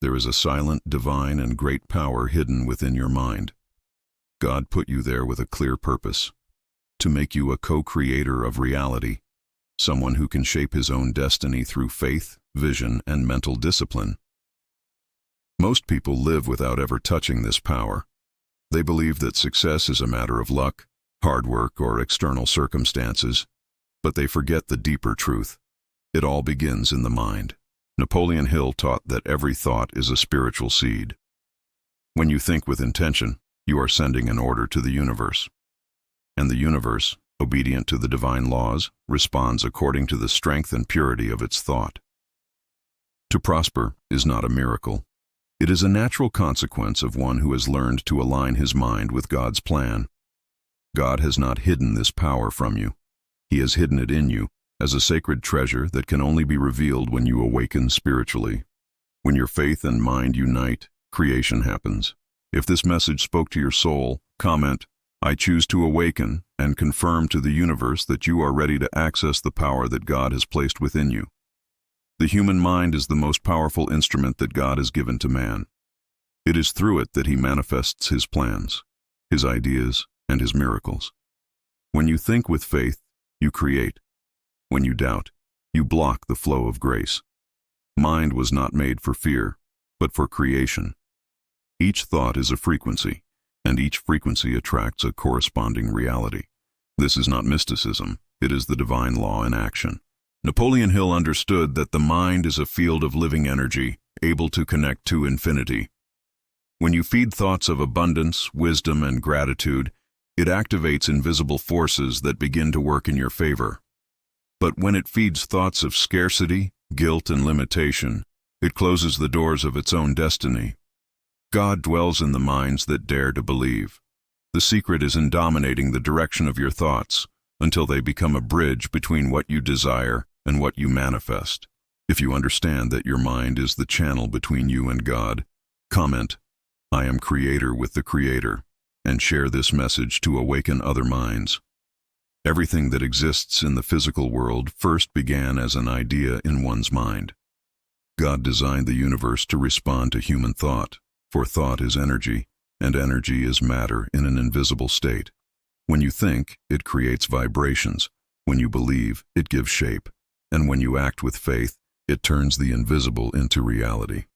There is a silent, divine, and great power hidden within your mind. God put you there with a clear purpose, to make you a co-creator of reality, someone who can shape his own destiny through faith, vision, and mental discipline. Most people live without ever touching this power. They believe that success is a matter of luck, hard work, or external circumstances, but they forget the deeper truth. It all begins in the mind. Napoleon Hill taught that every thought is a spiritual seed. When you think with intention, you are sending an order to the universe. And the universe, obedient to the divine laws, responds according to the strength and purity of its thought. To prosper is not a miracle. It is a natural consequence of one who has learned to align his mind with God's plan. God has not hidden this power from you. He has hidden it in you as a sacred treasure that can only be revealed when you awaken spiritually. When your faith and mind unite, creation happens. If this message spoke to your soul, comment, "I choose to awaken," and confirm to the universe that you are ready to access the power that God has placed within you. The human mind is the most powerful instrument that God has given to man. It is through it that he manifests his plans, his ideas, and his miracles. When you think with faith, you create. When you doubt, you block the flow of grace. Mind was not made for fear, but for creation. Each thought is a frequency, and each frequency attracts a corresponding reality. This is not mysticism, it is the divine law in action. Napoleon Hill understood that the mind is a field of living energy, able to connect to infinity. When you feed thoughts of abundance, wisdom, and gratitude, it activates invisible forces that begin to work in your favor. But when it feeds thoughts of scarcity, guilt, and limitation, it closes the doors of its own destiny. God dwells in the minds that dare to believe. The secret is in dominating the direction of your thoughts until they become a bridge between what you desire and what you manifest. If you understand that your mind is the channel between you and God, comment, "I am creator with the Creator," and share this message to awaken other minds. Everything that exists in the physical world first began as an idea in one's mind. God designed the universe to respond to human thought, for thought is energy, and energy is matter in an invisible state. When you think, it creates vibrations. When you believe, it gives shape. And when you act with faith, it turns the invisible into reality.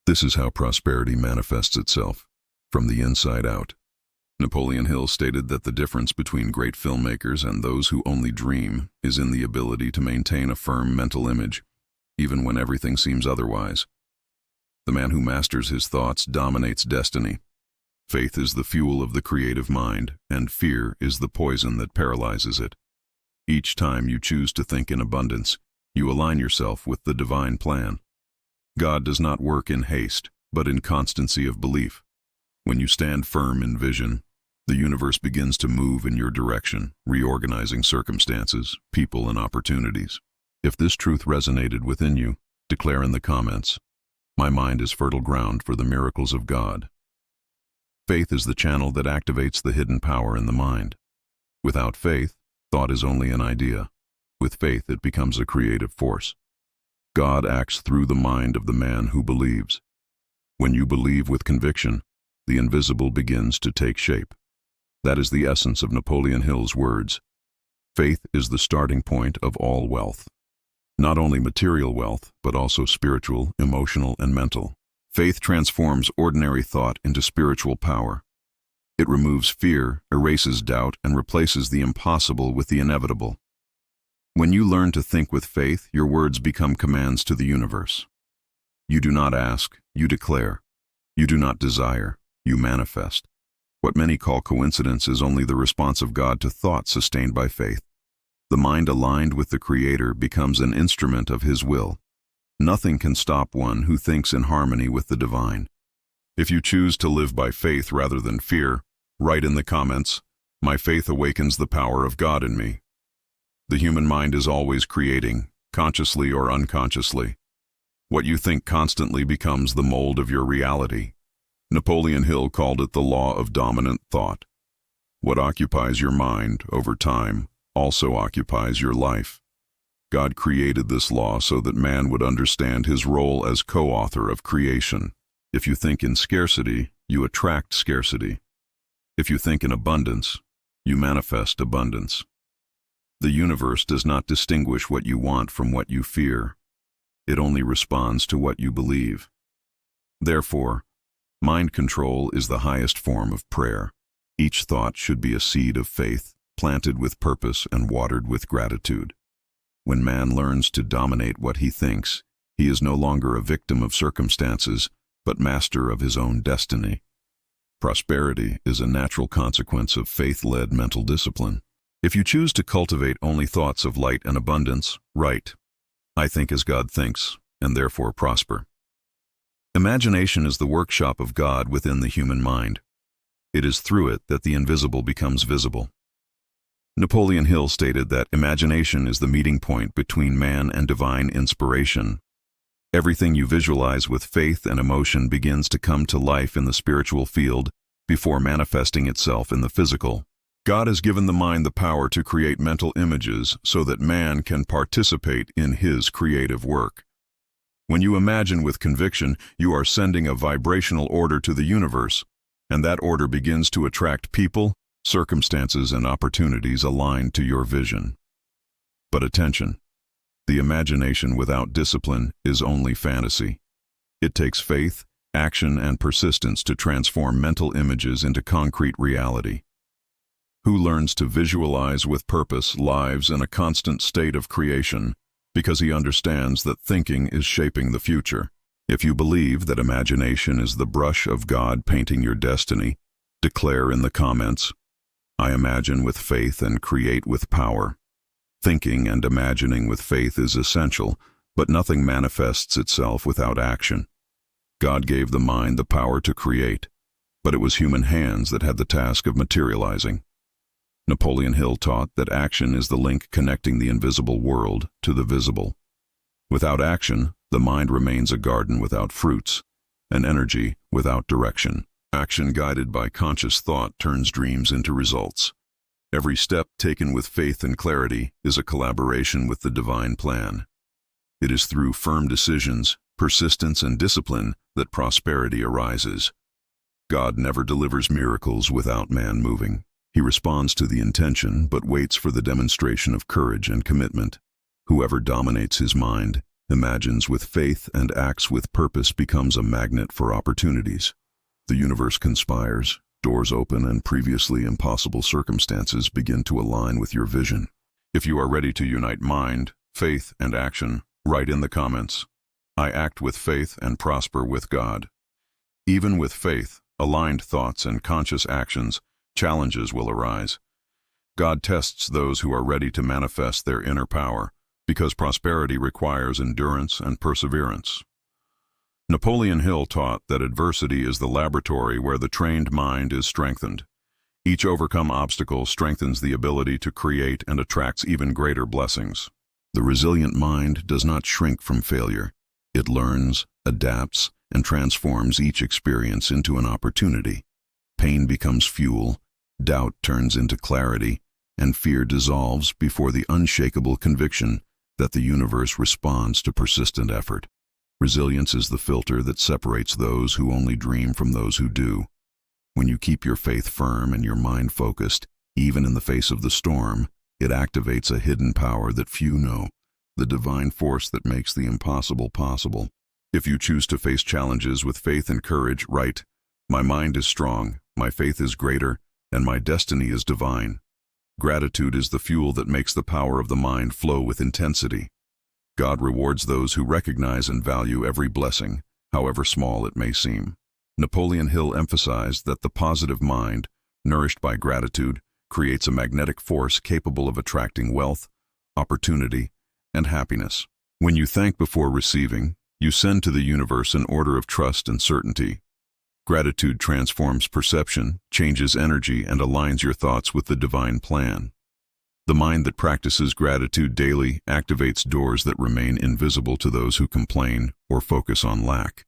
This is how prosperity manifests itself, from the inside out. Napoleon Hill stated that the difference between great filmmakers and those who only dream is in the ability to maintain a firm mental image, even when everything seems otherwise. The man who masters his thoughts dominates destiny. Faith is the fuel of the creative mind, and fear is the poison that paralyzes it. Each time you choose to think in abundance, you align yourself with the divine plan. God does not work in haste, but in constancy of belief. When you stand firm in vision, the universe begins to move in your direction, reorganizing circumstances, people, and opportunities. If this truth resonated within you, declare in the comments, "My mind is fertile ground for the miracles of God." Faith is the channel that activates the hidden power in the mind. Without faith, thought is only an idea. With faith, it becomes a creative force. God acts through the mind of the man who believes. When you believe with conviction, the invisible begins to take shape. That is the essence of Napoleon Hill's words. Faith is the starting point of all wealth. Not only material wealth, but also spiritual, emotional, and mental. Faith transforms ordinary thought into spiritual power. It removes fear, erases doubt, and replaces the impossible with the inevitable. When you learn to think with faith, your words become commands to the universe. You do not ask, you declare. You do not desire, you manifest. What many call coincidence is only the response of God to thought sustained by faith. The mind aligned with the Creator becomes an instrument of His will. Nothing can stop one who thinks in harmony with the divine. If you choose to live by faith rather than fear, write in the comments, "My faith awakens the power of God in me." The human mind is always creating, consciously or unconsciously. What you think constantly becomes the mold of your reality. Napoleon Hill called it the law of dominant thought. What occupies your mind over time also occupies your life. God created this law so that man would understand his role as co-author of creation. If you think in scarcity, you attract scarcity. If you think in abundance, you manifest abundance. The universe does not distinguish what you want from what you fear. It only responds to what you believe. Therefore, mind control is the highest form of prayer. Each thought should be a seed of faith, planted with purpose and watered with gratitude. When man learns to dominate what he thinks, he is no longer a victim of circumstances, but master of his own destiny. Prosperity is a natural consequence of faith-led mental discipline. If you choose to cultivate only thoughts of light and abundance, write, "I think as God thinks, and therefore prosper." Imagination is the workshop of God within the human mind. It is through it that the invisible becomes visible. Napoleon Hill stated that imagination is the meeting point between man and divine inspiration. Everything you visualize with faith and emotion begins to come to life in the spiritual field before manifesting itself in the physical. God has given the mind the power to create mental images so that man can participate in his creative work. When you imagine with conviction, you are sending a vibrational order to the universe, and that order begins to attract people, circumstances, and opportunities aligned to your vision. But attention, the imagination without discipline is only fantasy. It takes faith, action, and persistence to transform mental images into concrete reality. Who learns to visualize with purpose lives in a constant state of creation because he understands that thinking is shaping the future. If you believe that imagination is the brush of God painting your destiny, declare in the comments, "I imagine with faith and create with power." Thinking and imagining with faith is essential, but nothing manifests itself without action. God gave the mind the power to create, but it was human hands that had the task of materializing. Napoleon Hill taught that action is the link connecting the invisible world to the visible. Without action, the mind remains a garden without fruits, an energy without direction. Action guided by conscious thought turns dreams into results. Every step taken with faith and clarity is a collaboration with the divine plan. It is through firm decisions, persistence, and discipline that prosperity arises. God never delivers miracles without man moving. He responds to the intention, but waits for the demonstration of courage and commitment. Whoever dominates his mind, imagines with faith, and acts with purpose becomes a magnet for opportunities. The universe conspires, doors open, and previously impossible circumstances begin to align with your vision. If you are ready to unite mind, faith, and action, write in the comments, "I act with faith and prosper with God." Even with faith, aligned thoughts, and conscious actions, challenges will arise. God tests those who are ready to manifest their inner power, because prosperity requires endurance and perseverance. Napoleon Hill taught that adversity is the laboratory where the trained mind is strengthened. Each overcome obstacle strengthens the ability to create and attracts even greater blessings. The resilient mind does not shrink from failure. It learns, adapts, and transforms each experience into an opportunity. Pain becomes fuel, doubt turns into clarity, and fear dissolves before the unshakable conviction that the universe responds to persistent effort. Resilience is the filter that separates those who only dream from those who do. When you keep your faith firm and your mind focused, even in the face of the storm, it activates a hidden power that few know, the divine force that makes the impossible possible. If you choose to face challenges with faith and courage, write, "My mind is strong, my faith is greater, and my destiny is divine." Gratitude is the fuel that makes the power of the mind flow with intensity. God rewards those who recognize and value every blessing, however small it may seem. Napoleon Hill emphasized that the positive mind, nourished by gratitude, creates a magnetic force capable of attracting wealth, opportunity, and happiness. When you thank before receiving, you send to the universe an order of trust and certainty. Gratitude transforms perception, changes energy, and aligns your thoughts with the divine plan. The mind that practices gratitude daily activates doors that remain invisible to those who complain or focus on lack.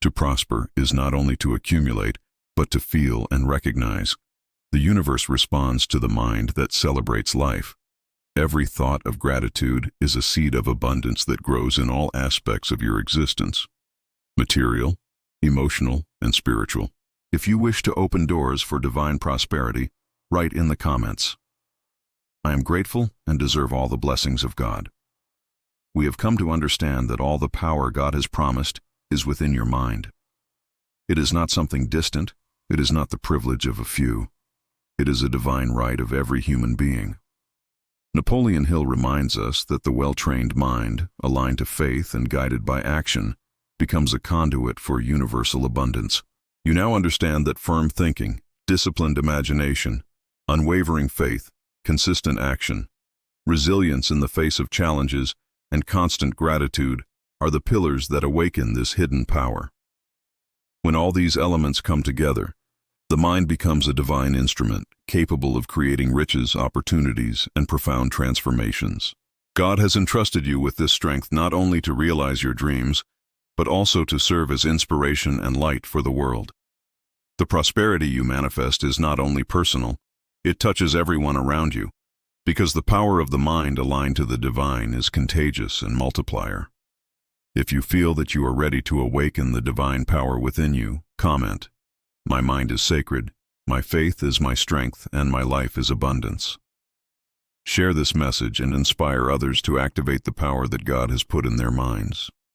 To prosper is not only to accumulate, but to feel and recognize. The universe responds to the mind that celebrates life. Every thought of gratitude is a seed of abundance that grows in all aspects of your existence: material, emotional, and spiritual. If you wish to open doors for divine prosperity, write in the comments, "I am grateful and deserve all the blessings of God." We have come to understand that all the power God has promised is within your mind. It is not something distant. It is not the privilege of a few. It is a divine right of every human being. Napoleon Hill reminds us that the well-trained mind, aligned to faith and guided by action, becomes a conduit for universal abundance. You now understand that firm thinking, disciplined imagination, unwavering faith, consistent action, resilience in the face of challenges, and constant gratitude are the pillars that awaken this hidden power. When all these elements come together, the mind becomes a divine instrument, capable of creating riches, opportunities, and profound transformations. God has entrusted you with this strength not only to realize your dreams, but also to serve as inspiration and light for the world. The prosperity you manifest is not only personal, it touches everyone around you, because the power of the mind aligned to the divine is contagious and multiplier. If you feel that you are ready to awaken the divine power within you, comment, "My mind is sacred, my faith is my strength, and my life is abundance." Share this message and inspire others to activate the power that God has put in their minds.